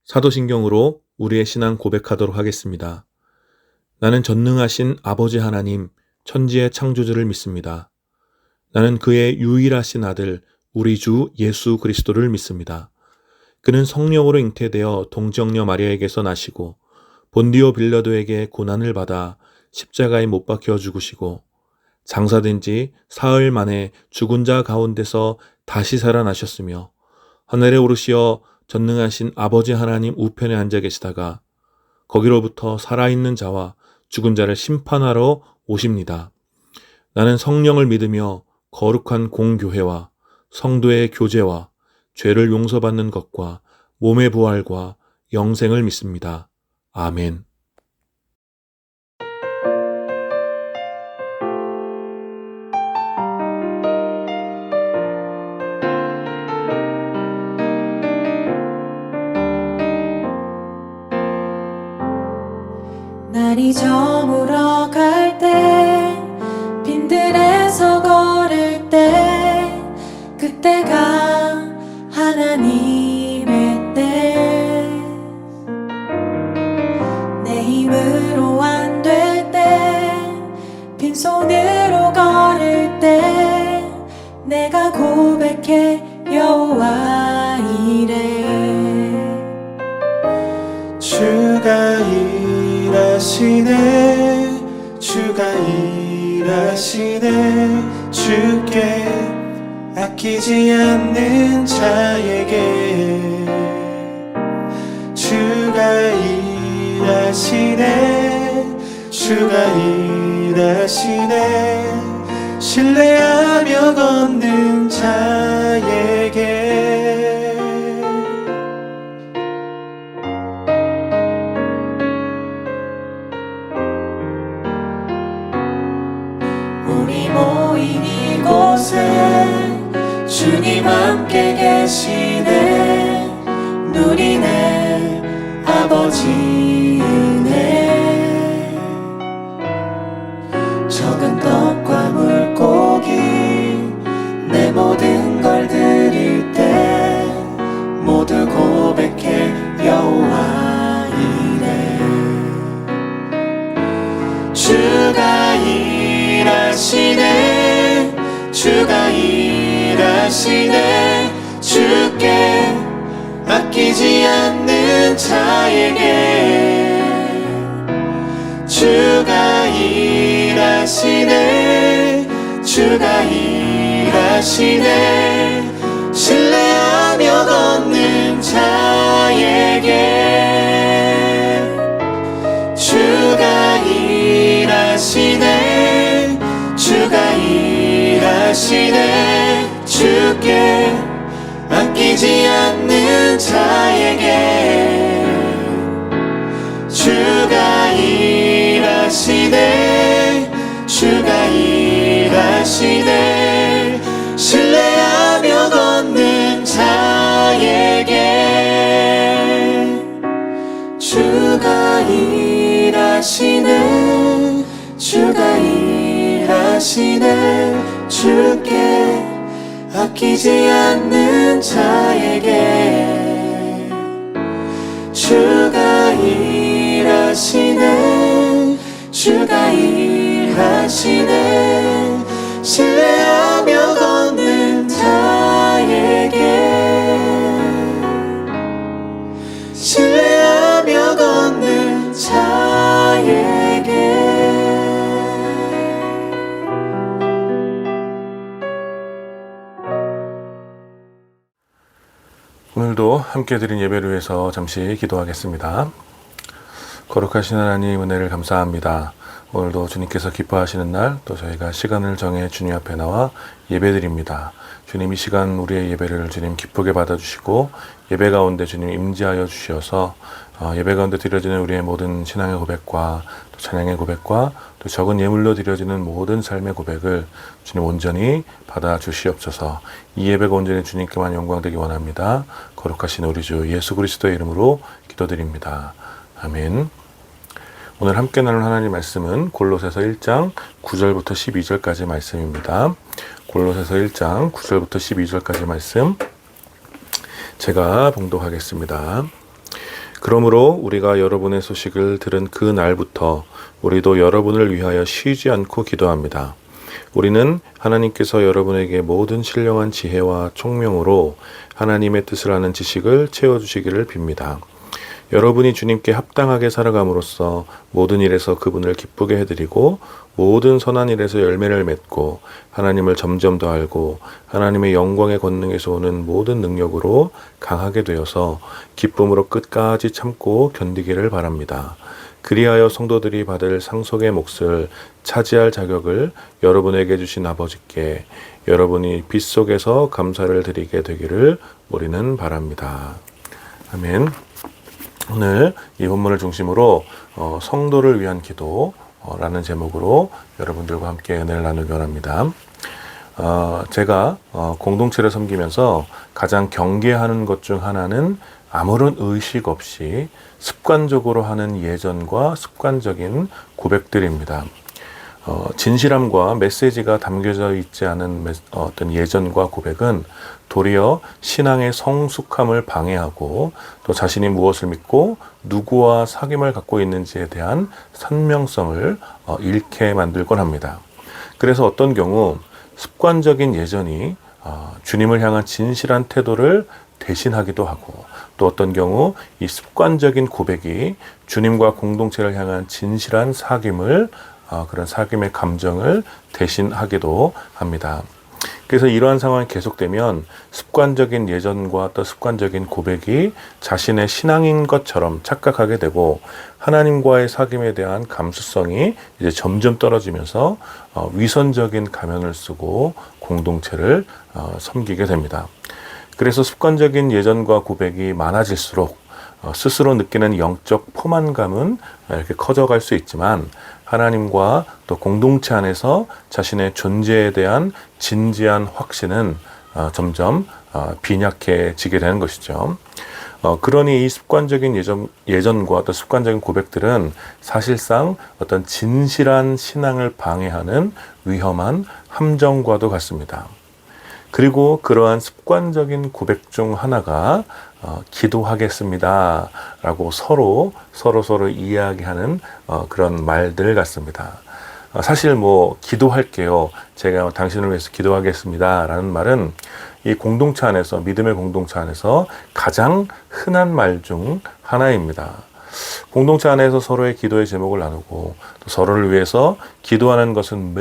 사도신경으로 우리의 신앙 고백하도록 하겠습니다. 나는 전능하신 아버지 하나님, 천지의 창조주를 믿습니다. 나는 그의 유일하신 아들, 우리 주 예수 그리스도를 믿습니다. 그는 성령으로 잉태되어 동정녀 마리아에게서 나시고 본디오 빌라도에게 고난을 받아 십자가에 못 박혀 죽으시고 장사된 지 사흘 만에 죽은 자 가운데서 다시 살아나셨으며 하늘에 오르시어 전능하신 아버지 하나님 우편에 앉아 계시다가 거기로부터 살아있는 자와 죽은 자를 심판하러 오십니다. 나는 성령을 믿으며 거룩한 공교회와 성도의 교제와 죄를 용서받는 것과 몸의 부활과 영생을 믿습니다. 아멘. 날이 저물어 갈 때 빈들에서 걸을 때 그때가 하나님의 때 내 힘으로 안 될 때 빈손으로 걸을 때 내가 고백해 여호와 이래 주가 일하시네 주가 일하시네 주께 아끼지 않는 자에게 주가 일하시네 주가 일하시네 신뢰하며 걷는 자에게 우리 모인 이곳에 주님 함께 계시네 누리네 아버지 은혜 적은 떡과 물고기 내 모든 걸 드릴 때 모두 고백해 여호와 이래 주가 일하시네 주가 일하시네 주께 아끼지 않는 자에게 주가 일하시네 주가 일하시네 신뢰하며 걷는 자에게 주가 일하시네 주가 일하시네 주께 아끼지 않는 자에게 주가 일하시네 주가 일하시네 신뢰하며 걷는 자에게 주가 일하시네 주가 일하시네 주께 아끼지 않는 자에게 주가 일하시네 주가 일하시네 신뢰하며 걷는 자에게 신뢰하며 걷는 자에게 오늘도 함께 드린 예배를 위해서 잠시 기도하겠습니다. 거룩하신 하나님 은혜를 감사합니다. 오늘도 주님께서 기뻐하시는 날, 또 저희가 시간을 정해 주님 앞에 나와 예배드립니다. 주님, 이 시간 우리의 예배를 주님 기쁘게 받아주시고 예배 가운데 주님 임재하여 주시어서 예배 가운데 드려지는 우리의 모든 신앙의 고백과 또 찬양의 고백과 또 적은 예물로 드려지는 모든 삶의 고백을 주님 온전히 받아주시옵소서. 이 예배가 온전히 주님께만 영광되기 원합니다. 거룩하신 우리 주 예수 그리스도의 이름으로 기도드립니다. 아멘. 오늘 함께 나눌 하나님 말씀은 골로새서 1장 9절부터 12절까지 말씀입니다. 골로새서 1장 9절부터 12절까지 말씀 제가 봉독하겠습니다. 그러므로 우리가 여러분의 소식을 들은 그 날부터 우리도 여러분을 위하여 쉬지 않고 기도합니다. 우리는 하나님께서 여러분에게 모든 신령한 지혜와 총명으로 하나님의 뜻을 아는 지식을 채워주시기를 빕니다. 여러분이 주님께 합당하게 살아감으로써 모든 일에서 그분을 기쁘게 해드리고 모든 선한 일에서 열매를 맺고 하나님을 점점 더 알고 하나님의 영광의 권능에서 오는 모든 능력으로 강하게 되어서 기쁨으로 끝까지 참고 견디기를 바랍니다. 그리하여 성도들이 받을 상속의 몫을 차지할 자격을 여러분에게 주신 아버지께 여러분이 빛 속에서 감사를 드리게 되기를 우리는 바랍니다. 아멘. 오늘 이 본문을 중심으로 성도를 위한 기도라는 제목으로 여러분들과 함께 은혜를 나누기 원합니다. 제가 공동체를 섬기면서 가장 경계하는 것 중 하나는 아무런 의식 없이 습관적으로 하는 예전과 습관적인 고백들입니다. 진실함과 메시지가 담겨져 있지 않은 어떤 예전과 고백은 도리어 신앙의 성숙함을 방해하고 또 자신이 무엇을 믿고 누구와 사귐을 갖고 있는지에 대한 선명성을 잃게 만들곤 합니다. 그래서 어떤 경우 습관적인 예전이 주님을 향한 진실한 태도를 대신하기도 하고 또 어떤 경우 이 습관적인 고백이 주님과 공동체를 향한 진실한 사귐을 그런 사귐의 감정을 대신하기도 합니다. 그래서 이러한 상황이 계속되면 습관적인 예전과 또 습관적인 고백이 자신의 신앙인 것처럼 착각하게 되고 하나님과의 사귐에 대한 감수성이 이제 점점 떨어지면서 위선적인 가면을 쓰고 공동체를 섬기게 됩니다. 그래서 습관적인 예전과 고백이 많아질수록 스스로 느끼는 영적 포만감은 이렇게 커져갈 수 있지만 하나님과 또 공동체 안에서 자신의 존재에 대한 진지한 확신은 점점 빈약해지게 되는 것이죠. 그러니 이 습관적인 예전과 또 습관적인 고백들은 사실상 어떤 진실한 신앙을 방해하는 위험한 함정과도 같습니다. 그리고 그러한 습관적인 고백 중 하나가 기도하겠습니다 라고 서로 이야기하는 그런 말들 같습니다. 사실 기도할게요, 제가 당신을 위해서 기도하겠습니다 라는 말은 이 공동체 안에서, 믿음의 공동체 안에서 가장 흔한 말 중 하나입니다. 공동체 안에서 서로의 기도의 제목을 나누고 또 서로를 위해서 기도하는 것은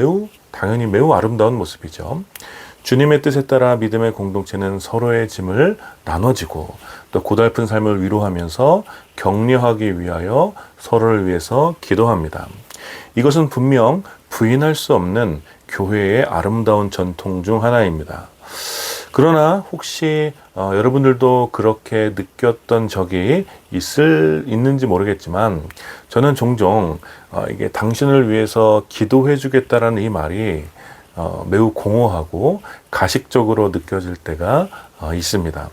당연히 매우 아름다운 모습이죠. 주님의 뜻에 따라 믿음의 공동체는 서로의 짐을 나눠지고 또 고달픈 삶을 위로하면서 격려하기 위하여 서로를 위해서 기도합니다. 이것은 분명 부인할 수 없는 교회의 아름다운 전통 중 하나입니다. 그러나 혹시 여러분들도 그렇게 느꼈던 적이 있는지 모르겠지만 저는 종종 이게 당신을 위해서 기도해 주겠다라는 이 말이 매우 공허하고 가식적으로 느껴질 때가 있습니다.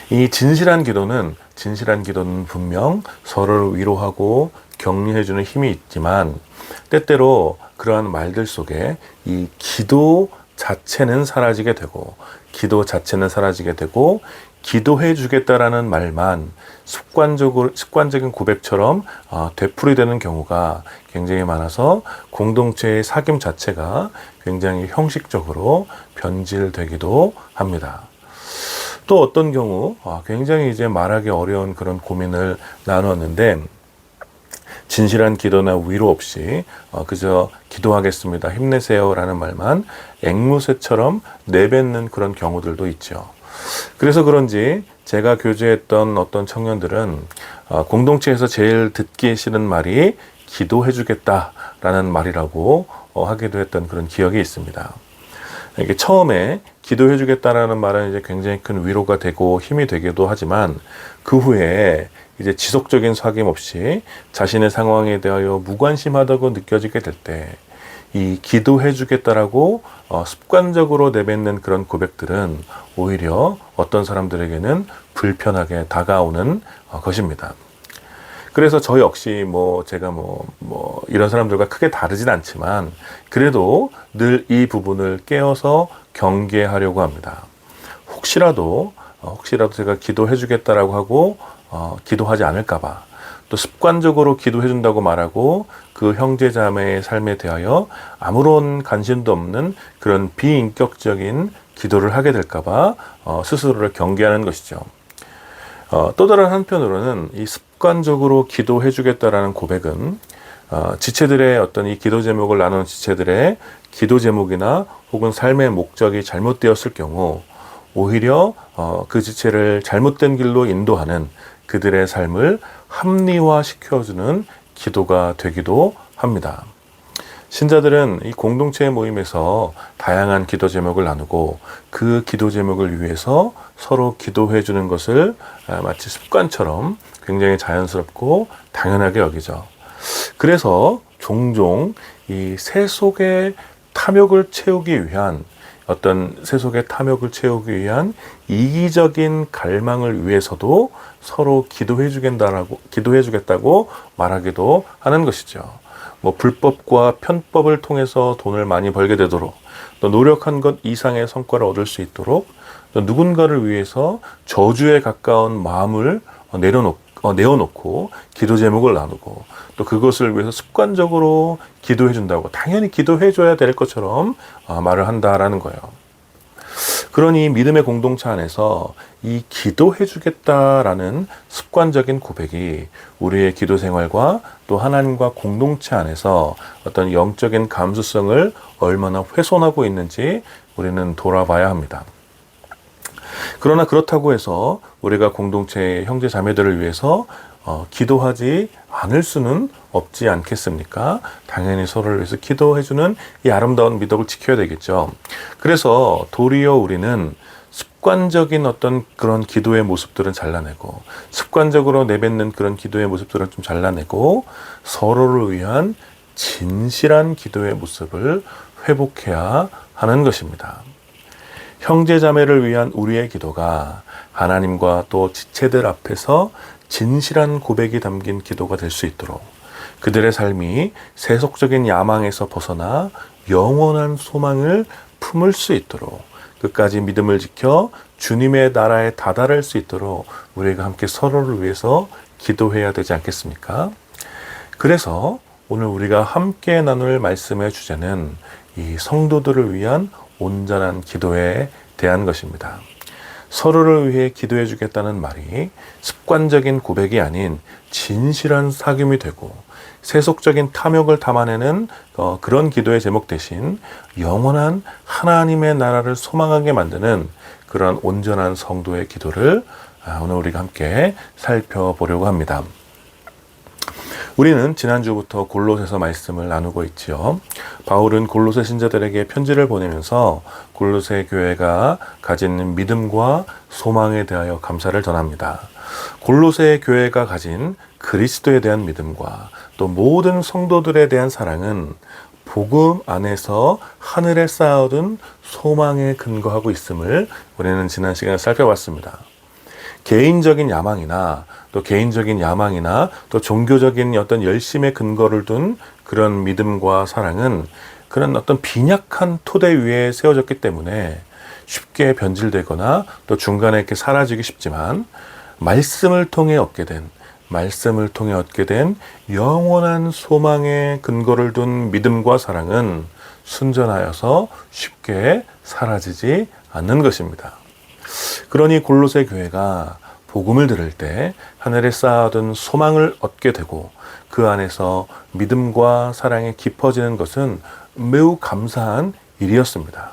이 진실한 기도는 분명 서로를 위로하고 격려해주는 힘이 있지만 때때로 그러한 말들 속에 이 기도 자체는 사라지게 되고 기도해 주겠다라는 말만 습관적인 고백처럼 되풀이되는 경우가 굉장히 많아서 공동체의 사귐 자체가 굉장히 형식적으로 변질되기도 합니다. 또 어떤 경우 굉장히 이제 말하기 어려운 그런 고민을 나눴는데 진실한 기도나 위로 없이 그저 기도하겠습니다, 힘내세요 라는 말만 앵무새처럼 내뱉는 그런 경우들도 있죠. 그래서 그런지 제가 교제했던 어떤 청년들은 공동체에서 제일 듣기 싫은 말이 기도해주겠다라는 말이라고 하기도 했던 그런 기억이 있습니다. 이게 처음에 기도해주겠다라는 말은 이제 굉장히 큰 위로가 되고 힘이 되기도 하지만 그 후에 이제 지속적인 사귐 없이 자신의 상황에 대하여 무관심하다고 느껴지게 될 때 이 기도해주겠다라고 습관적으로 내뱉는 그런 고백들은 오히려 어떤 사람들에게는 불편하게 다가오는 것입니다. 그래서 저 역시 제가 이런 사람들과 크게 다르진 않지만 그래도 늘 이 부분을 깨어서 경계하려고 합니다. 혹시라도 제가 기도해 주겠다라고 하고 기도하지 않을까봐 또 습관적으로 기도해 준다고 말하고 그 형제 자매의 삶에 대하여 아무런 관심도 없는 그런 비인격적인 기도를 하게 될까봐 스스로를 경계하는 것이죠. 또 다른 한편으로는 이 습관적으로 기도해 주겠다라는 고백은 지체들의 어떤 이 기도 제목을 나누는 지체들의 기도 제목이나 혹은 삶의 목적이 잘못되었을 경우 오히려 그 지체를 잘못된 길로 인도하는 그들의 삶을 합리화시켜주는 기도가 되기도 합니다. 신자들은 이 공동체의 모임에서 다양한 기도 제목을 나누고 그 기도 제목을 위해서 서로 기도해 주는 것을 마치 습관처럼 굉장히 자연스럽고 당연하게 여기죠. 그래서 종종 이 세속의 탐욕을 채우기 위한 이기적인 갈망을 위해서도 서로 기도해 주겠다고 말하기도 하는 것이죠. 불법과 편법을 통해서 돈을 많이 벌게 되도록, 또 노력한 것 이상의 성과를 얻을 수 있도록, 또 누군가를 위해서 저주에 가까운 마음을 내어놓고 기도 제목을 나누고 또 그것을 위해서 습관적으로 기도해 준다고 당연히 기도해 줘야 될 것처럼 말을 한다라는 거예요. 그러니 믿음의 공동체 안에서 이 기도해 주겠다라는 습관적인 고백이 우리의 기도 생활과 또 하나님과 공동체 안에서 어떤 영적인 감수성을 얼마나 훼손하고 있는지 우리는 돌아봐야 합니다. 그러나 그렇다고 해서 우리가 공동체의 형제 자매들을 위해서 기도하지 않을 수는 없지 않겠습니까? 당연히 서로를 위해서 기도해주는 이 아름다운 미덕을 지켜야 되겠죠. 그래서 도리어 우리는 습관적인 어떤 그런 기도의 모습들은 잘라내고 습관적으로 내뱉는 그런 기도의 모습들은 좀 잘라내고 서로를 위한 진실한 기도의 모습을 회복해야 하는 것입니다. 형제 자매를 위한 우리의 기도가 하나님과 또 지체들 앞에서 진실한 고백이 담긴 기도가 될 수 있도록 그들의 삶이 세속적인 야망에서 벗어나 영원한 소망을 품을 수 있도록 끝까지 믿음을 지켜 주님의 나라에 다다를 수 있도록 우리가 함께 서로를 위해서 기도해야 되지 않겠습니까? 그래서 오늘 우리가 함께 나눌 말씀의 주제는 이 성도들을 위한 온전한 기도에 대한 것입니다. 서로를 위해 기도해 주겠다는 말이 습관적인 고백이 아닌 진실한 사귐이 되고 세속적인 탐욕을 담아내는 그런 기도의 제목 대신 영원한 하나님의 나라를 소망하게 만드는 그런 온전한 성도의 기도를 오늘 우리가 함께 살펴보려고 합니다. 우리는 지난주부터 골로새서 말씀을 나누고 있지요. 바울은 골로새 신자들에게 편지를 보내면서 골로새 교회가 가진 믿음과 소망에 대하여 감사를 전합니다. 골로새 교회가 가진 그리스도에 대한 믿음과 또 모든 성도들에 대한 사랑은 복음 안에서 하늘에 쌓아둔 소망에 근거하고 있음을 우리는 지난 시간에 살펴봤습니다. 개인적인 야망이나 또 종교적인 어떤 열심의 근거를 둔 그런 믿음과 사랑은 그런 어떤 빈약한 토대 위에 세워졌기 때문에 쉽게 변질되거나 또 중간에 이렇게 사라지기 쉽지만 말씀을 통해 얻게 된 영원한 소망의 근거를 둔 믿음과 사랑은 순전하여서 쉽게 사라지지 않는 것입니다. 그러니 골로새 교회가 복음을 들을 때 하늘에 쌓아둔 소망을 얻게 되고 그 안에서 믿음과 사랑이 깊어지는 것은 매우 감사한 일이었습니다.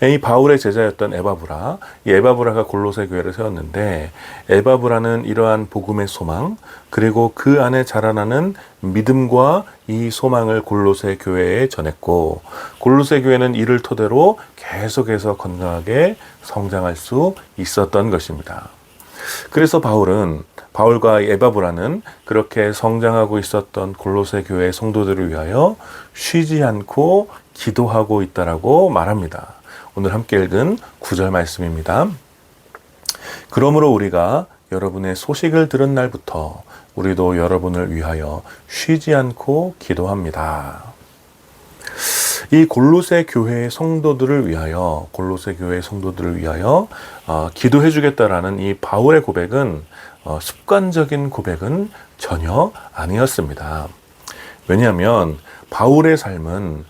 이 바울의 제자였던 에바브라, 이 에바브라가 골로새 교회를 세웠는데, 에바브라는 이러한 복음의 소망, 그리고 그 안에 자라나는 믿음과 이 소망을 골로새 교회에 전했고, 골로새 교회는 이를 토대로 계속해서 건강하게 성장할 수 있었던 것입니다. 그래서 바울과 에바브라는 그렇게 성장하고 있었던 골로새 교회 성도들을 위하여 쉬지 않고 기도하고 있다라고 말합니다. 오늘 함께 읽은 9절 말씀입니다. 그러므로 우리가 여러분의 소식을 들은 날부터 우리도 여러분을 위하여 쉬지 않고 기도합니다. 이 골로새 교회의 성도들을 위하여 기도해 주겠다라는 이 바울의 고백은 습관적인 고백은 전혀 아니었습니다. 왜냐하면 바울의 삶은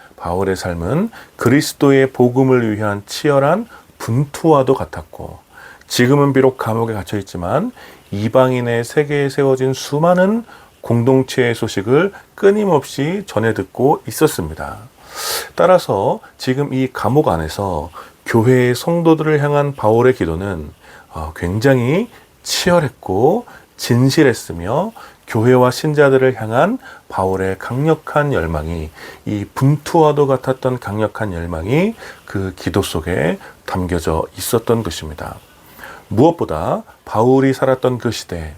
그리스도의 복음을 위한 치열한 분투와도 같았고, 지금은 비록 감옥에 갇혀 있지만 이방인의 세계에 세워진 수많은 공동체의 소식을 끊임없이 전해 듣고 있었습니다. 따라서 지금 이 감옥 안에서 교회의 성도들을 향한 바울의 기도는 굉장히 치열했고 진실했으며, 교회와 신자들을 향한 바울의 강력한 열망이, 이 분투와도 같았던 강력한 열망이 그 기도 속에 담겨져 있었던 것입니다. 무엇보다 바울이 살았던 그 시대는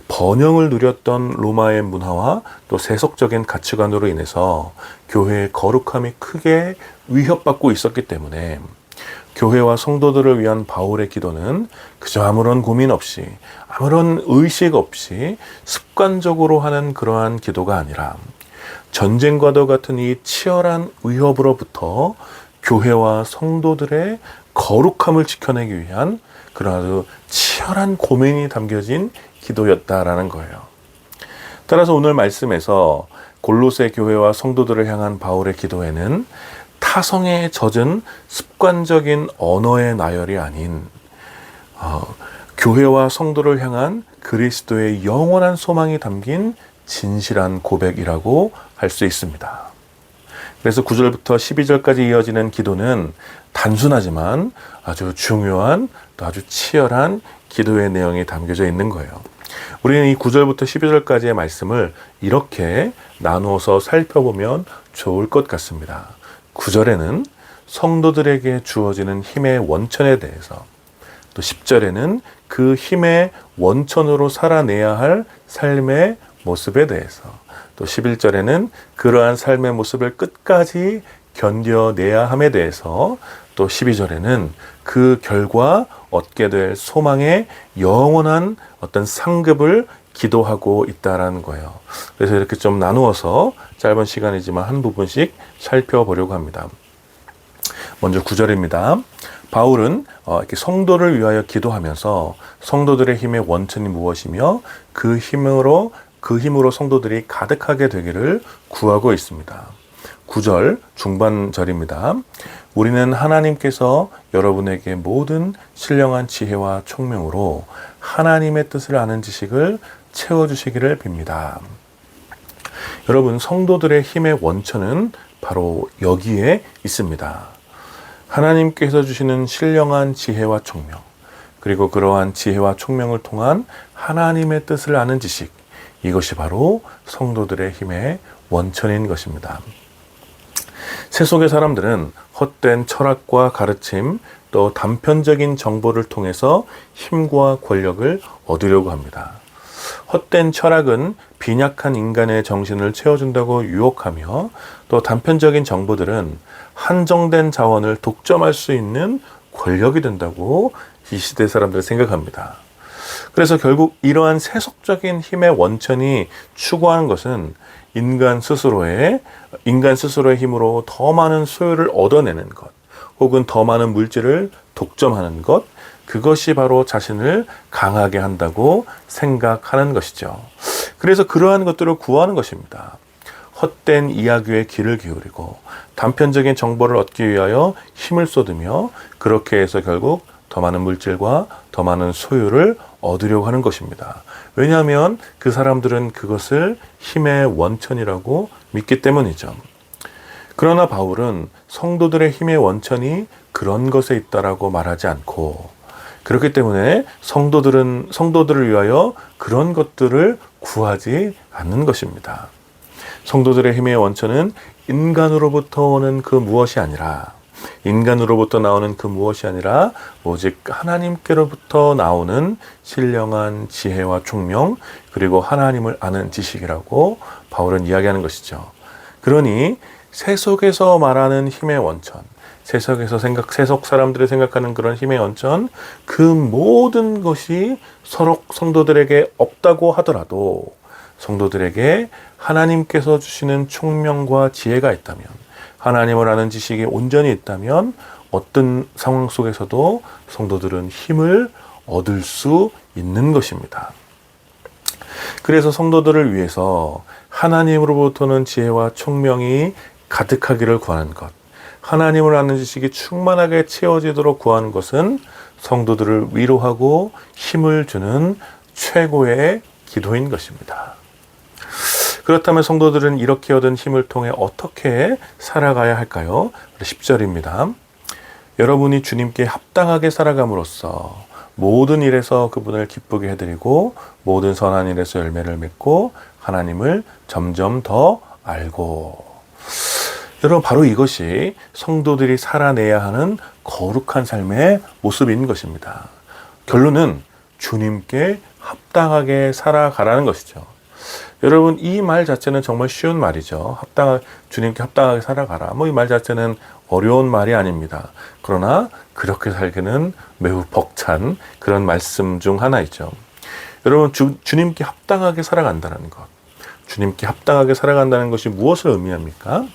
번영을 누렸던 로마의 문화와 또 세속적인 가치관으로 인해서 교회의 거룩함이 크게 위협받고 있었기 때문에, 교회와 성도들을 위한 바울의 기도는 그저 아무런 고민 없이, 아무런 의식 없이 습관적으로 하는 그러한 기도가 아니라, 전쟁과도 같은 이 치열한 위협으로부터 교회와 성도들의 거룩함을 지켜내기 위한 그런 아주 치열한 고민이 담겨진 기도였다라는 거예요. 따라서 오늘 말씀에서 골로새 교회와 성도들을 향한 바울의 기도에는 타성에 젖은 습관적인 언어의 나열이 아닌 교회와 성도를 향한 그리스도의 영원한 소망이 담긴 진실한 고백이라고 할 수 있습니다. 그래서 9절부터 12절까지 이어지는 기도는 단순하지만 아주 중요한 또 아주 치열한 기도의 내용이 담겨져 있는 거예요. 우리는 이 9절부터 12절까지의 말씀을 이렇게 나누어서 살펴보면 좋을 것 같습니다. 9절에는 성도들에게 주어지는 힘의 원천에 대해서, 또 10절에는 그 힘의 원천으로 살아내야 할 삶의 모습에 대해서, 또 11절에는 그러한 삶의 모습을 끝까지 견뎌내야 함에 대해서, 또 12절에는 그 결과 얻게 될 소망의 영원한 어떤 상급을 기도하고 있다라는 거예요. 그래서 이렇게 좀 나누어서 짧은 시간이지만 한 부분씩 살펴보려고 합니다. 먼저 9절입니다. 바울은 이렇게 성도를 위하여 기도하면서 성도들의 힘의 원천이 무엇이며 그 힘으로 성도들이 가득하게 되기를 구하고 있습니다. 9절 중반절입니다. 우리는 하나님께서 여러분에게 모든 신령한 지혜와 총명으로 하나님의 뜻을 아는 지식을 채워주시기를 빕니다. 여러분, 성도들의 힘의 원천은 바로 여기에 있습니다. 하나님께서 주시는 신령한 지혜와 총명, 그리고 그러한 지혜와 총명을 통한 하나님의 뜻을 아는 지식, 이것이 바로 성도들의 힘의 원천인 것입니다. 세속의 사람들은 헛된 철학과 가르침, 또 단편적인 정보를 통해서 힘과 권력을 얻으려고 합니다. 헛된 철학은 빈약한 인간의 정신을 채워준다고 유혹하며, 또 단편적인 정보들은 한정된 자원을 독점할 수 있는 권력이 된다고 이 시대 사람들은 생각합니다. 그래서 결국 이러한 세속적인 힘의 원천이 추구하는 것은 인간 스스로의 힘으로 더 많은 소유를 얻어내는 것, 혹은 더 많은 물질을 독점하는 것, 그것이 바로 자신을 강하게 한다고 생각하는 것이죠. 그래서 그러한 것들을 구하는 것입니다. 헛된 이야기에 귀를 기울이고 단편적인 정보를 얻기 위하여 힘을 쏟으며, 그렇게 해서 결국 더 많은 물질과 더 많은 소유를 얻으려고 하는 것입니다. 왜냐하면 그 사람들은 그것을 힘의 원천이라고 믿기 때문이죠. 그러나 바울은 성도들의 힘의 원천이 그런 것에 있다라고 말하지 않고, 그렇기 때문에 성도들을 위하여 그런 것들을 구하지 않는 것입니다. 성도들의 힘의 원천은 인간으로부터 오는 그 무엇이 아니라, 인간으로부터 나오는 그 무엇이 아니라 오직 하나님께로부터 나오는 신령한 지혜와 총명, 그리고 하나님을 아는 지식이라고 바울은 이야기하는 것이죠. 그러니 세속에서 말하는 힘의 원천, 세속 사람들이 생각하는 그런 힘의 원천, 그 모든 것이 서로 성도들에게 없다고 하더라도 성도들에게 하나님께서 주시는 총명과 지혜가 있다면, 하나님을 아는 지식이 온전히 있다면 어떤 상황 속에서도 성도들은 힘을 얻을 수 있는 것입니다. 그래서 성도들을 위해서 하나님으로부터는 지혜와 총명이 가득하기를 구하는 것, 하나님을 아는 지식이 충만하게 채워지도록 구하는 것은 성도들을 위로하고 힘을 주는 최고의 기도인 것입니다. 그렇다면 성도들은 이렇게 얻은 힘을 통해 어떻게 살아가야 할까요? 10절입니다. 여러분이 주님께 합당하게 살아감으로써 모든 일에서 그분을 기쁘게 해드리고 모든 선한 일에서 열매를 맺고 하나님을 점점 더 알고. 여러분, 바로 이것이 성도들이 살아내야 하는 거룩한 삶의 모습인 것입니다. 결론은 주님께 합당하게 살아가라는 것이죠. 여러분, 이 말 자체는 정말 쉬운 말이죠. 주님께 합당하게 살아가라. 이 말 자체는 어려운 말이 아닙니다. 그러나 그렇게 살기는 매우 벅찬 그런 말씀 중 하나이죠. 여러분, 주님께 합당하게 살아간다는 것, 주님께 합당하게 살아간다는 것이 무엇을 의미합니까?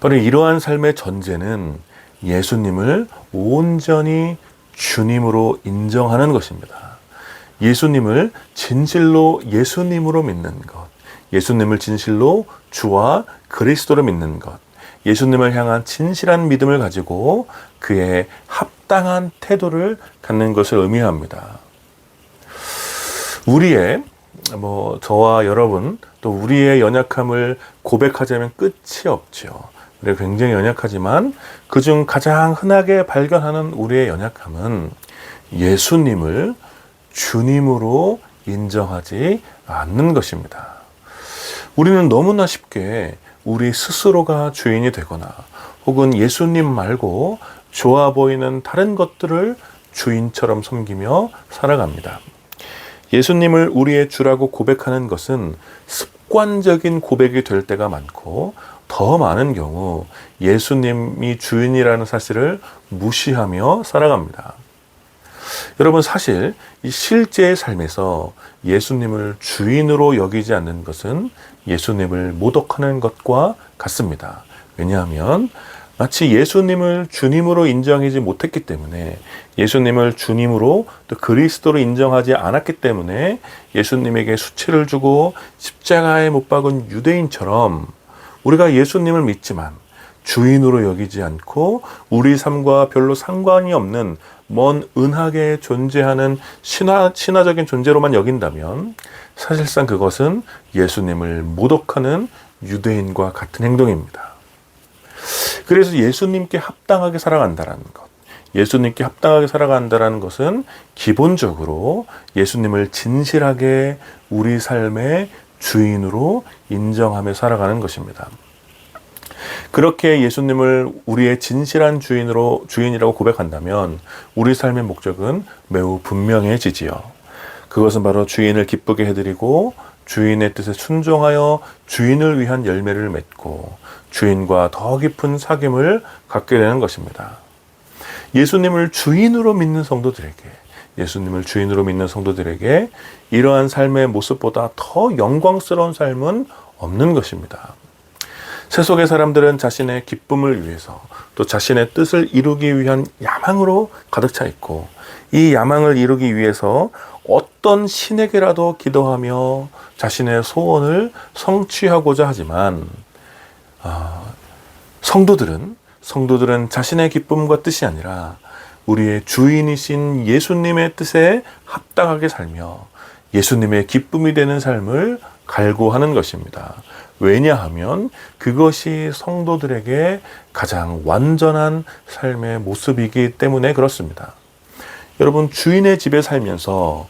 바로 이러한 삶의 전제는 예수님을 온전히 주님으로 인정하는 것입니다. 예수님을 진실로 예수님으로 믿는 것, 예수님을 진실로 주와 그리스도로 믿는 것, 예수님을 향한 진실한 믿음을 가지고 그의 합당한 태도를 갖는 것을 의미합니다. 저와 여러분, 또 우리의 연약함을 고백하자면 끝이 없죠. 우리가 굉장히 연약하지만 그중 가장 흔하게 발견하는 우리의 연약함은 예수님을 주님으로 인정하지 않는 것입니다. 우리는 너무나 쉽게 우리 스스로가 주인이 되거나 혹은 예수님 말고 좋아 보이는 다른 것들을 주인처럼 섬기며 살아갑니다. 예수님을 우리의 주라고 고백하는 것은 습관적인 고백이 될 때가 많고, 더 많은 경우 예수님이 주인이라는 사실을 무시하며 살아갑니다. 여러분, 사실 이 실제의 삶에서 예수님을 주인으로 여기지 않는 것은 예수님을 모독하는 것과 같습니다. 왜냐하면 마치 예수님을 주님으로 인정하지 못했기 때문에, 예수님을 주님으로 또 그리스도로 인정하지 않았기 때문에 예수님에게 수치를 주고 십자가에 못 박은 유대인처럼 우리가 예수님을 믿지만 주인으로 여기지 않고 우리 삶과 별로 상관이 없는 먼 은하계에 존재하는 신화적인 존재로만 여긴다면 사실상 그것은 예수님을 모독하는 유대인과 같은 행동입니다. 그래서 예수님께 합당하게 살아간다는 것, 예수님께 합당하게 살아간다는 것은 기본적으로 예수님을 진실하게 우리 삶의 주인으로 인정하며 살아가는 것입니다. 그렇게 예수님을 우리의 진실한 주인이라고 고백한다면 우리 삶의 목적은 매우 분명해지지요. 그것은 바로 주인을 기쁘게 해드리고 주인의 뜻에 순종하여 주인을 위한 열매를 맺고 주인과 더 깊은 사귐을 갖게 되는 것입니다. 예수님을 주인으로 믿는 성도들에게 이러한 삶의 모습보다 더 영광스러운 삶은 없는 것입니다. 세속의 사람들은 자신의 기쁨을 위해서 또 자신의 뜻을 이루기 위한 야망으로 가득 차 있고, 이 야망을 이루기 위해서 어떤 신에게라도 기도하며 자신의 소원을 성취하고자 하지만 성도들은 자신의 기쁨과 뜻이 아니라 우리의 주인이신 예수님의 뜻에 합당하게 살며 예수님의 기쁨이 되는 삶을 갈구하는 것입니다. 왜냐하면 그것이 성도들에게 가장 완전한 삶의 모습이기 때문에 그렇습니다. 여러분, 주인의 집에 살면서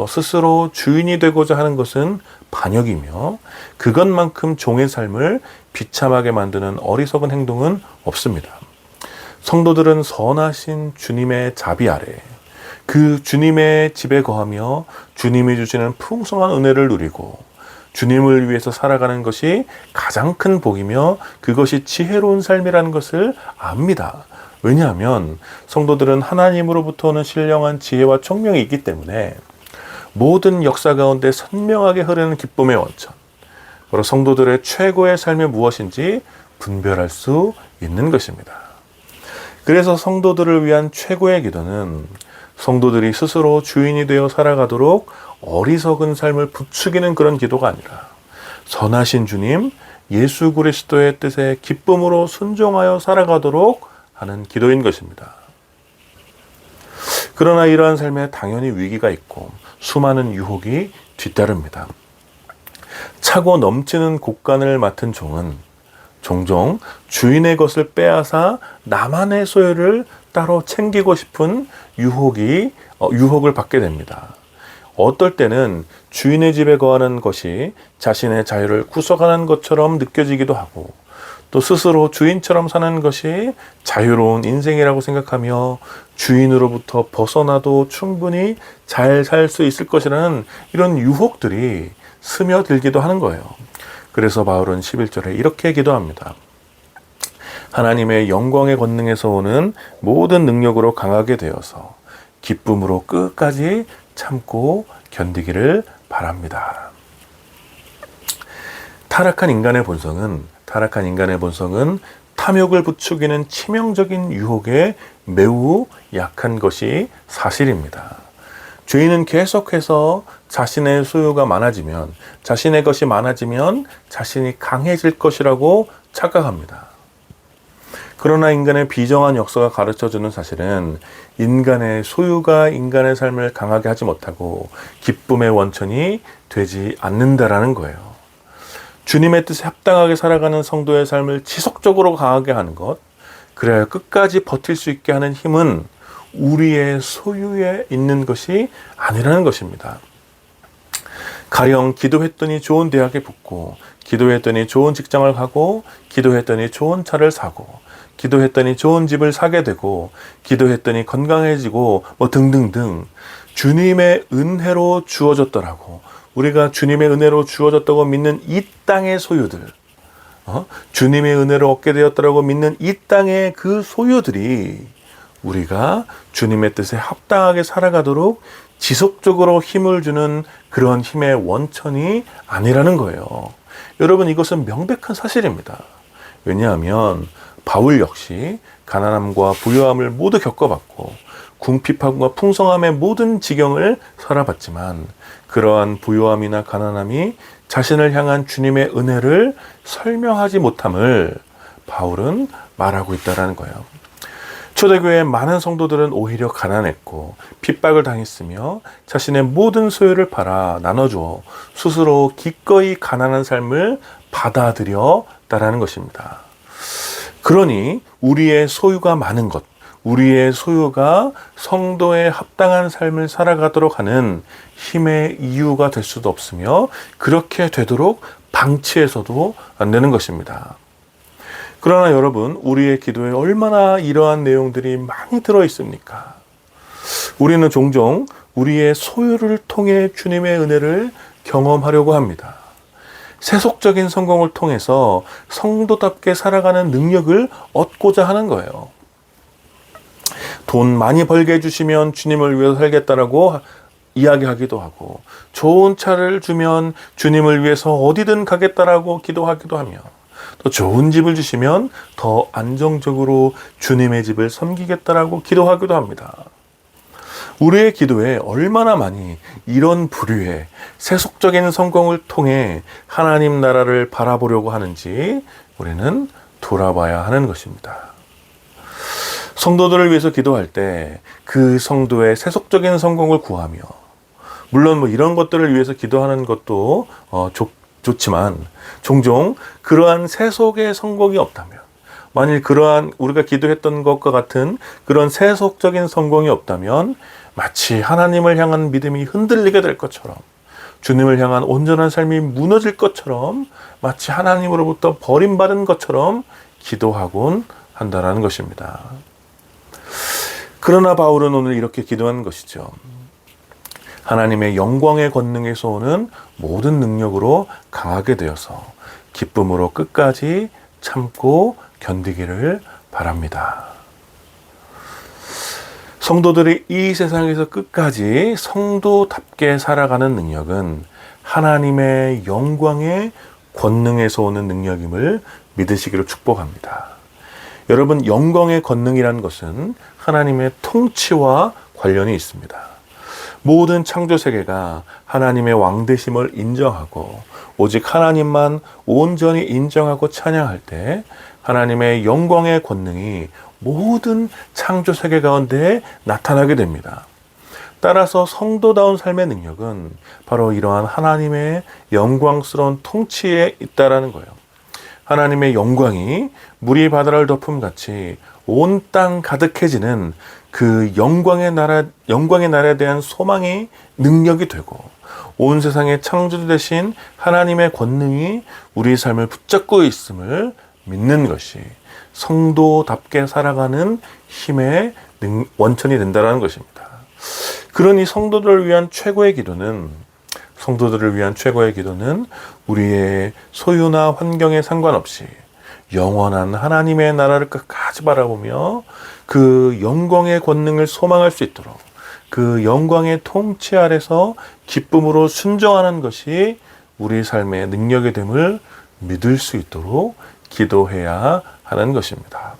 스스로 주인이 되고자 하는 것은 반역이며 그것만큼 종의 삶을 비참하게 만드는 어리석은 행동은 없습니다. 성도들은 선하신 주님의 자비 아래 그 주님의 집에 거하며 주님이 주시는 풍성한 은혜를 누리고 주님을 위해서 살아가는 것이 가장 큰 복이며 그것이 지혜로운 삶이라는 것을 압니다. 왜냐하면 성도들은 하나님으로부터 오는 신령한 지혜와 총명이 있기 때문에 모든 역사 가운데 선명하게 흐르는 기쁨의 원천, 바로 성도들의 최고의 삶이 무엇인지 분별할 수 있는 것입니다. 그래서 성도들을 위한 최고의 기도는 성도들이 스스로 주인이 되어 살아가도록 어리석은 삶을 부추기는 그런 기도가 아니라 선하신 주님 예수 그리스도의 뜻에 기쁨으로 순종하여 살아가도록 하는 기도인 것입니다. 그러나 이러한 삶에 당연히 위기가 있고 수많은 유혹이 뒤따릅니다. 차고 넘치는 곡간을 맡은 종은 종종 주인의 것을 빼앗아 나만의 소유를 따로 챙기고 싶은 유혹을 받게 됩니다. 어떨 때는 주인의 집에 거하는 것이 자신의 자유를 구속하는 것처럼 느껴지기도 하고 또 스스로 주인처럼 사는 것이 자유로운 인생이라고 생각하며 주인으로부터 벗어나도 충분히 잘 살 수 있을 것이라는 이런 유혹들이 스며들기도 하는 거예요. 그래서 바울은 11절에 이렇게 기도합니다. 하나님의 영광의 권능에서 오는 모든 능력으로 강하게 되어서 기쁨으로 끝까지 참고 견디기를 바랍니다. 타락한 인간의 본성은 탐욕을 부추기는 치명적인 유혹에 매우 약한 것이 사실입니다. 죄인은 계속해서 자신의 소유가 많아지면, 자신의 것이 많아지면 자신이 강해질 것이라고 착각합니다. 그러나 인간의 비정한 역사가 가르쳐주는 사실은 인간의 소유가 인간의 삶을 강하게 하지 못하고 기쁨의 원천이 되지 않는다라는 거예요. 주님의 뜻에 합당하게 살아가는 성도의 삶을 지속적으로 강하게 하는 것, 그래야 끝까지 버틸 수 있게 하는 힘은 우리의 소유에 있는 것이 아니라는 것입니다. 가령 기도했더니 좋은 대학에 붙고, 기도했더니 좋은 직장을 가고, 기도했더니 좋은 차를 사고, 기도했더니 좋은 집을 사게 되고, 기도했더니 건강해지고, 등등등 주님의 은혜로 주어졌더라고. 우리가 주님의 은혜로 주어졌다고 믿는 이 땅의 소유들, 주님의 은혜로 얻게 되었다고 믿는 이 땅의 그 소유들이 우리가 주님의 뜻에 합당하게 살아가도록 지속적으로 힘을 주는 그런 힘의 원천이 아니라는 거예요. 여러분, 이것은 명백한 사실입니다. 왜냐하면 바울 역시 가난함과 부유함을 모두 겪어봤고 궁핍함과 풍성함의 모든 지경을 살아봤지만 그러한 부유함이나 가난함이 자신을 향한 주님의 은혜를 설명하지 못함을 바울은 말하고 있다는 거예요. 초대교회의 많은 성도들은 오히려 가난했고 핍박을 당했으며 자신의 모든 소유를 팔아 나눠주어 스스로 기꺼이 가난한 삶을 받아들였다라는 것입니다. 그러니 우리의 소유가 많은 것, 우리의 소유가 성도의 합당한 삶을 살아가도록 하는 힘의 이유가 될 수도 없으며 그렇게 되도록 방치해서도 안 되는 것입니다. 그러나 여러분, 우리의 기도에 얼마나 이러한 내용들이 많이 들어 있습니까? 우리는 종종 우리의 소유를 통해 주님의 은혜를 경험하려고 합니다. 세속적인 성공을 통해서 성도답게 살아가는 능력을 얻고자 하는 거예요. 돈 많이 벌게 해주시면 주님을 위해서 살겠다라고 이야기하기도 하고, 좋은 차를 주면 주님을 위해서 어디든 가겠다라고 기도하기도 하며, 또 좋은 집을 주시면 더 안정적으로 주님의 집을 섬기겠다라고 기도하기도 합니다. 우리의 기도에 얼마나 많이 이런 부류의 세속적인 성공을 통해 하나님 나라를 바라보려고 하는지 우리는 돌아봐야 하는 것입니다. 성도들을 위해서 기도할 때 그 성도의 세속적인 성공을 구하며 물론 뭐 이런 것들을 위해서 기도하는 것도 좋지만 종종 그러한 세속의 성공이 없다면, 만일 그러한 우리가 기도했던 것과 같은 그런 세속적인 성공이 없다면 마치 하나님을 향한 믿음이 흔들리게 될 것처럼, 주님을 향한 온전한 삶이 무너질 것처럼, 마치 하나님으로부터 버림받은 것처럼 기도하곤 한다라는 것입니다. 그러나 바울은 오늘 이렇게 기도하는 것이죠. 하나님의 영광의 권능에서 오는 모든 능력으로 강하게 되어서 기쁨으로 끝까지 참고 견디기를 바랍니다. 성도들이 이 세상에서 끝까지 성도답게 살아가는 능력은 하나님의 영광의 권능에서 오는 능력임을 믿으시기를 축복합니다. 여러분, 영광의 권능이라는 것은 하나님의 통치와 관련이 있습니다. 모든 창조 세계가 하나님의 왕되심을 인정하고 오직 하나님만 온전히 인정하고 찬양할 때 하나님의 영광의 권능이 모든 창조 세계 가운데 나타나게 됩니다. 따라서 성도다운 삶의 능력은 바로 이러한 하나님의 영광스러운 통치에 있다라는 거예요. 하나님의 영광이 물이 바다를 덮음같이 온 땅 가득해지는 그 영광의 나라에 대한 소망이 능력이 되고, 온 세상의 창조주 되신 하나님의 권능이 우리 삶을 붙잡고 있음을 믿는 것이 성도답게 살아가는 힘의 원천이 된다는 것입니다. 그러니 성도들을 위한 최고의 기도는 우리의 소유나 환경에 상관없이 영원한 하나님의 나라를 끝까지 바라보며 그 영광의 권능을 소망할 수 있도록, 그 영광의 통치 아래서 기쁨으로 순종하는 것이 우리 삶의 능력이 됨을 믿을 수 있도록 기도해야 하는 것입니다.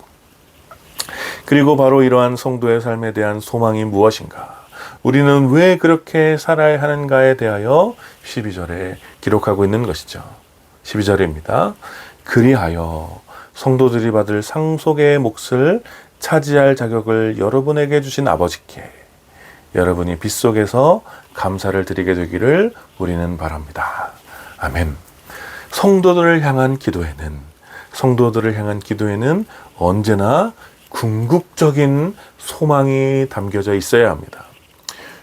그리고 바로 이러한 성도의 삶에 대한 소망이 무엇인가? 우리는 왜 그렇게 살아야 하는가에 대하여 12절에 기록하고 있는 것이죠. 12절입니다. 그리하여 성도들이 받을 상속의 몫을 차지할 자격을 여러분에게 주신 아버지께 여러분이 빗속에서 감사를 드리게 되기를 우리는 바랍니다. 아멘. 성도들을 향한 기도에는 언제나 궁극적인 소망이 담겨져 있어야 합니다.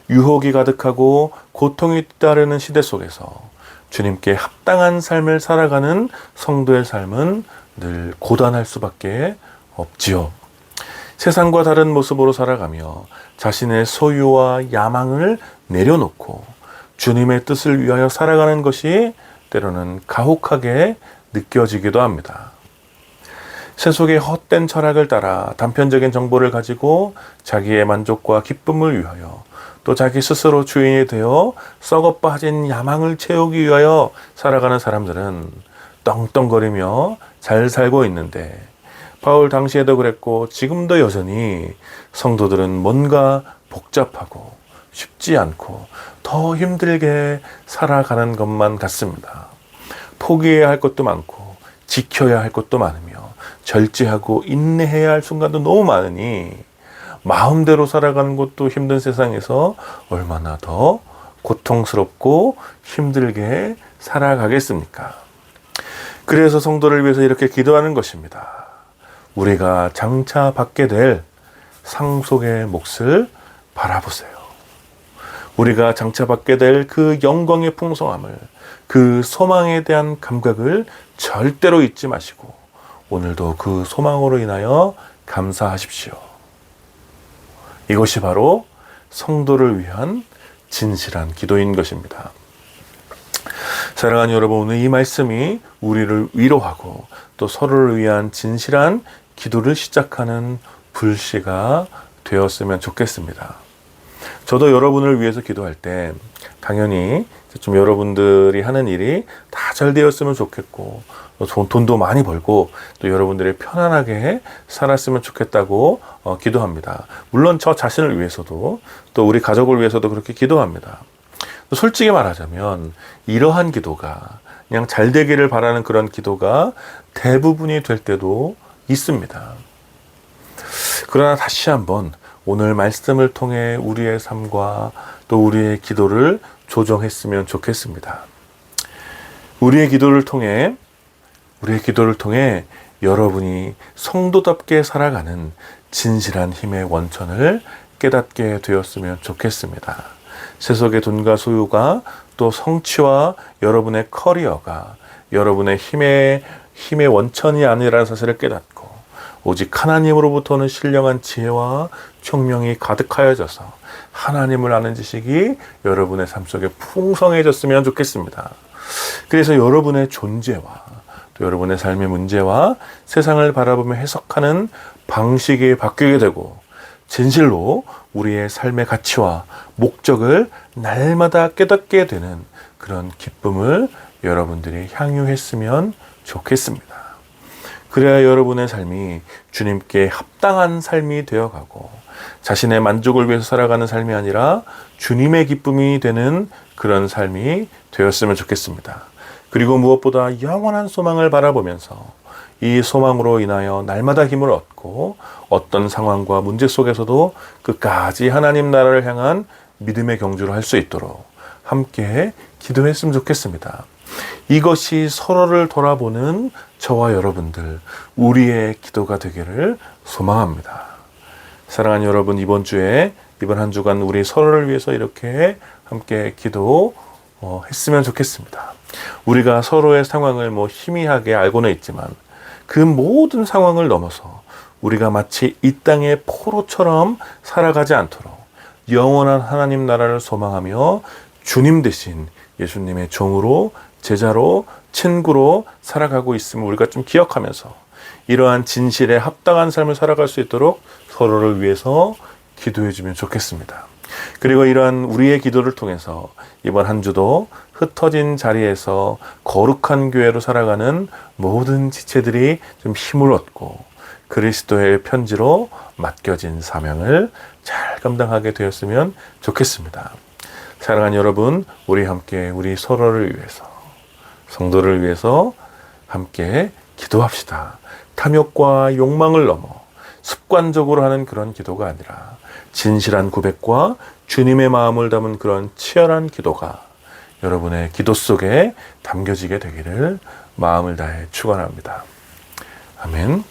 유혹이 가득하고 고통이 따르는 시대 속에서 주님께 합당한 삶을 살아가는 성도의 삶은 늘 고단할 수밖에 없지요. 세상과 다른 모습으로 살아가며 자신의 소유와 야망을 내려놓고 주님의 뜻을 위하여 살아가는 것이 때로는 가혹하게 느껴지기도 합니다. 세속의 헛된 철학을 따라 단편적인 정보를 가지고 자기의 만족과 기쁨을 위하여, 또 자기 스스로 주인이 되어 썩어 빠진 야망을 채우기 위하여 살아가는 사람들은 떵떵거리며 잘 살고 있는데, 바울 당시에도 그랬고 지금도 여전히 성도들은 뭔가 복잡하고 쉽지 않고 더 힘들게 살아가는 것만 같습니다. 포기해야 할 것도 많고 지켜야 할 것도 많으며 절제하고 인내해야 할 순간도 너무 많으니 마음대로 살아가는 것도 힘든 세상에서 얼마나 더 고통스럽고 힘들게 살아가겠습니까? 그래서 성도를 위해서 이렇게 기도하는 것입니다. 우리가 장차 받게 될 상속의 몫을 바라보세요. 우리가 장차 받게 될 그 영광의 풍성함을, 그 소망에 대한 감각을 절대로 잊지 마시고 오늘도 그 소망으로 인하여 감사하십시오. 이것이 바로 성도를 위한 진실한 기도인 것입니다. 사랑하는 여러분, 오늘 이 말씀이 우리를 위로하고 또 서로를 위한 진실한 기도를 시작하는 불씨가 되었으면 좋겠습니다. 저도 여러분을 위해서 기도할 때 당연히 좀 여러분들이 하는 일이 다 잘 되었으면 좋겠고, 돈도 많이 벌고 또 여러분들이 편안하게 살았으면 좋겠다고 기도합니다. 물론 저 자신을 위해서도 또 우리 가족을 위해서도 그렇게 기도합니다. 솔직히 말하자면 이러한 기도가 그냥 잘 되기를 바라는 그런 기도가 대부분이 될 때도 있습니다. 그러나 다시 한번 오늘 말씀을 통해 우리의 삶과 또 우리의 기도를 조정했으면 좋겠습니다. 우리의 기도를 통해 여러분이 성도답게 살아가는 진실한 힘의 원천을 깨닫게 되었으면 좋겠습니다. 세속의 돈과 소유가 또 성취와 여러분의 커리어가 여러분의 힘의 원천이 아니라는 사실을 깨닫고 오직 하나님으로부터 오는 신령한 지혜와 총명이 가득하여져서 하나님을 아는 지식이 여러분의 삶 속에 풍성해졌으면 좋겠습니다. 그래서 여러분의 존재와 또 여러분의 삶의 문제와 세상을 바라보며 해석하는 방식이 바뀌게 되고 진실로 우리의 삶의 가치와 목적을 날마다 깨닫게 되는 그런 기쁨을 여러분들이 향유했으면 좋겠습니다. 그래야 여러분의 삶이 주님께 합당한 삶이 되어가고 자신의 만족을 위해서 살아가는 삶이 아니라 주님의 기쁨이 되는 그런 삶이 되었으면 좋겠습니다. 그리고 무엇보다 영원한 소망을 바라보면서 이 소망으로 인하여 날마다 힘을 얻고 어떤 상황과 문제 속에서도 끝까지 하나님 나라를 향한 믿음의 경주를 할 수 있도록 함께 기도했으면 좋겠습니다. 이것이 서로를 돌아보는 저와 여러분들, 우리의 기도가 되기를 소망합니다. 사랑하는 여러분, 이번 한 주간 우리 서로를 위해서 이렇게 함께 기도했으면 좋겠습니다. 우리가 서로의 상황을 희미하게 알고는 있지만 그 모든 상황을 넘어서 우리가 마치 이 땅의 포로처럼 살아가지 않도록 영원한 하나님 나라를 소망하며 주님 대신 예수님의 종으로 제자로 친구로 살아가고 있음을 우리가 좀 기억하면서 이러한 진실에 합당한 삶을 살아갈 수 있도록 서로를 위해서 기도해 주면 좋겠습니다. 그리고 이러한 우리의 기도를 통해서 이번 한 주도 흩어진 자리에서 거룩한 교회로 살아가는 모든 지체들이 좀 힘을 얻고 그리스도의 편지로 맡겨진 사명을 잘 감당하게 되었으면 좋겠습니다. 사랑하는 여러분, 우리 함께 우리 서로를 위해서, 성도를 위해서 함께 기도합시다. 탐욕과 욕망을 넘어 습관적으로 하는 그런 기도가 아니라 진실한 고백과 주님의 마음을 담은 그런 치열한 기도가 여러분의 기도 속에 담겨지게 되기를 마음을 다해 축원합니다. 아멘.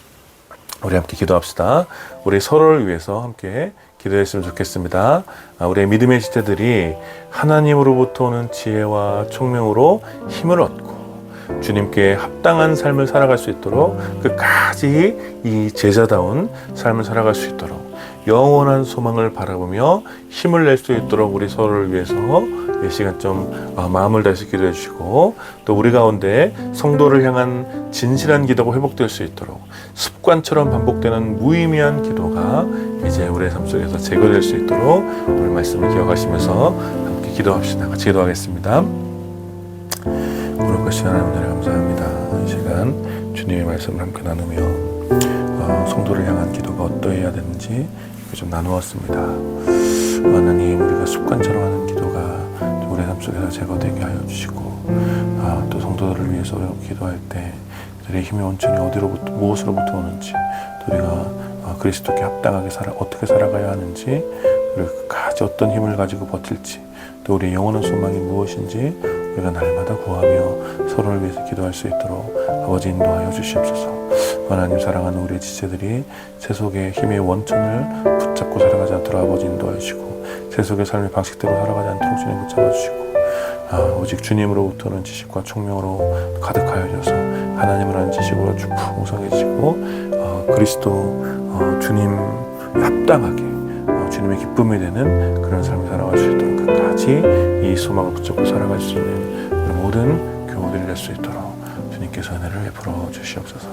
우리 함께 기도합시다. 우리 서로를 위해서 함께 기도했으면 좋겠습니다. 우리의 믿음의 지체들이 하나님으로부터 오는 지혜와 총명으로 힘을 얻고 주님께 합당한 삶을 살아갈 수 있도록 끝까지 이 제자다운 삶을 살아갈 수 있도록 영원한 소망을 바라보며 힘을 낼 수 있도록 우리 서로를 위해서 이 시간 좀 마음을 다해서 기도해 주시고 또 우리 가운데 성도를 향한 진실한 기도가 회복될 수 있도록 습관처럼 반복되는 무의미한 기도가 이제 우리의 삶 속에서 제거될 수 있도록 오늘 말씀을 기억하시면서 함께 기도합시다. 같이 기도하겠습니다. 거룩하신 하나님 은혜를 감사합니다. 이 시간 주님의 말씀을 함께 나누며 성도를 향한 기도가 어떠해야 되는지 좀 나누었습니다. 하나님, 우리가 습관처럼 하는 기도가 우리의 삶 속에서 제거되게 하여 주시고 또 성도들을 위해서 우리가 기도할 때 그들의 힘의 원천이 어디로부터 무엇으로부터 오는지 또 우리가 그리스도께 합당하게 어떻게 살아가야 하는지 우리가 끝까지 어떤 힘을 가지고 버틸지 또 우리의 영원한 소망이 무엇인지 우리가 날마다 구하며 서로를 위해서 기도할 수 있도록 아버지 인도하여 주시옵소서. 하나님, 사랑하는 우리의 지체들이 세속의 힘의 원천을 붙잡고 살아가지 않도록 아버지 인도하여 주시고 세속의 삶의 방식대로 살아가지 않도록 주님 붙잡아 주시고 오직 주님으로부터는 지식과 총명으로 가득하여져서 하나님을 아는 지식으로 풍성해지고 그리스도 주님 합당하게 주님의 기쁨이 되는 그런 삶을 살아갈 수 있도록 끝까지 이 소망을 붙잡고 살아갈 수 있는 우리 모든 교우들이 될 수 있도록 주님께서 은혜를 베풀어 주시옵소서.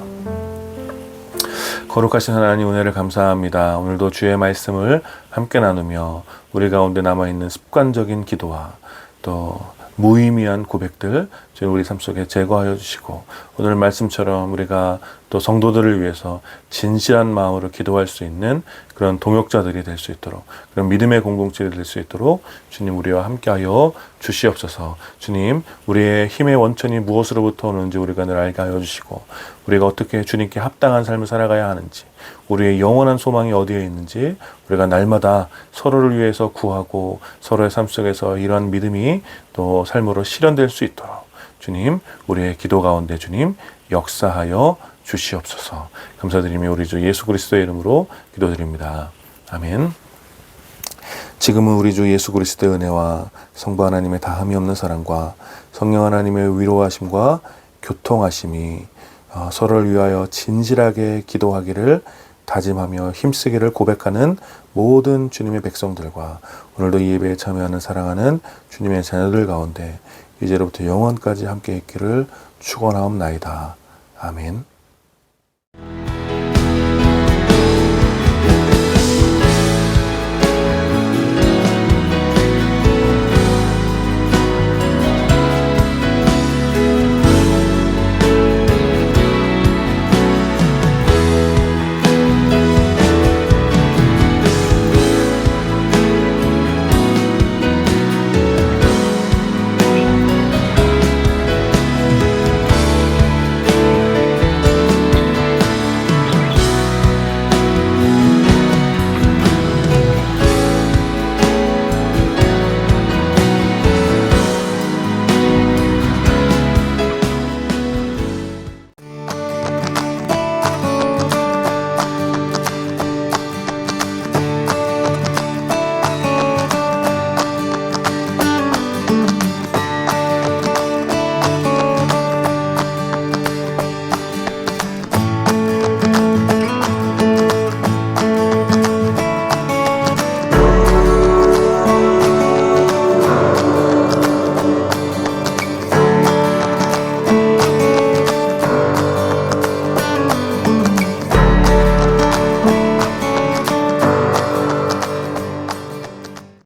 거룩하신 하나님, 은혜를 감사합니다. 오늘도 주의 말씀을 함께 나누며 우리 가운데 남아있는 습관적인 기도와 또 무의미한 고백들 우리 삶 속에 제거하여 주시고 오늘 말씀처럼 우리가 또 또 성도들을 위해서 진실한 마음으로 기도할 수 있는 그런 동역자들이 될 수 있도록, 그런 믿음의 공동체가 될 수 있도록 주님 우리와 함께하여 주시옵소서. 주님, 우리의 힘의 원천이 무엇으로부터 오는지 우리가 늘 알게 하여 주시고, 우리가 어떻게 주님께 합당한 삶을 살아가야 하는지, 우리의 영원한 소망이 어디에 있는지 우리가 날마다 서로를 위해서 구하고 서로의 삶 속에서 이러한 믿음이 또 삶으로 실현될 수 있도록 주님, 우리의 기도 가운데 주님 역사하여 주시옵소서. 감사드리며 우리 주 예수 그리스도의 이름으로 기도드립니다. 아멘. 지금은 우리 주 예수 그리스도의 은혜와 성부 하나님의 다함이 없는 사랑과 성령 하나님의 위로하심과 교통하심이 서로를 위하여 진실하게 기도하기를 다짐하며 힘쓰기를 고백하는 모든 주님의 백성들과 오늘도 이 예배에 참여하는 사랑하는 주님의 자녀들 가운데 이제로부터 영원까지 함께 있기를 축원하옵나이다. 아멘.